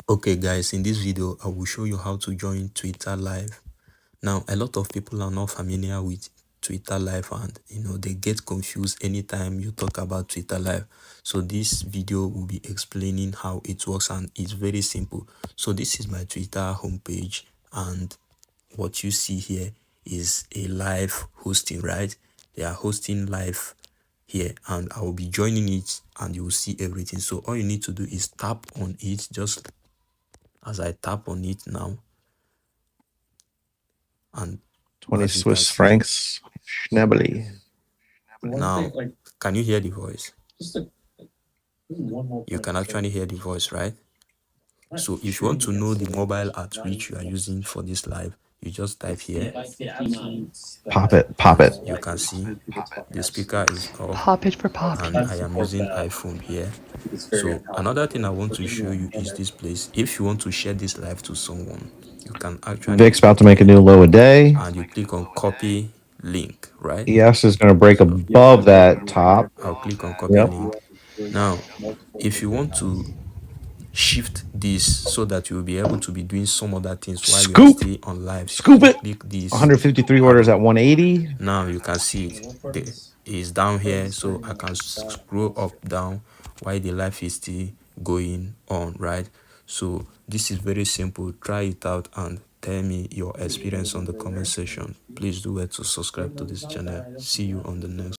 Okay guys, in this video I will show you how to join Twitter Live. Now a lot of people are not familiar with Twitter Live, and they get confused anytime you talk about Twitter Live. So this video will be explaining how it works, and it's very simple. So this is my Twitter homepage, and what you see here is a live hosting, right? They are hosting live here, and I will be joining it and you will see everything. So all you need to do is tap on it, just as I tap on it now, and 20 as you can Swiss see francs. Schneebly. now, can you hear the voice? You can actually hear the voice, right? So if you want to know the mobile at which you are using for this live, you just type here. Pop it. And you can see the speaker is off, Pop it for Poppy. and I am using iPhone here. So another thing I want to show you is this place. If you want to share this live to someone, you can actually Vic's about to click make a here new low a day. and you click on copy link, right? ES is going to break So above that top. I'll click on copy Yep. link. Now if you want to shift this so that you will be able to be doing some other things while you are Scoop. still on live, Scoop you it. click this 153 orders arrow. at 180. Now you can see it is down here, so I can scroll up down while the live is still going on, right? So this is very simple. Try it out and tell me your experience on the comment section. Please do well to subscribe to this channel. See you on the next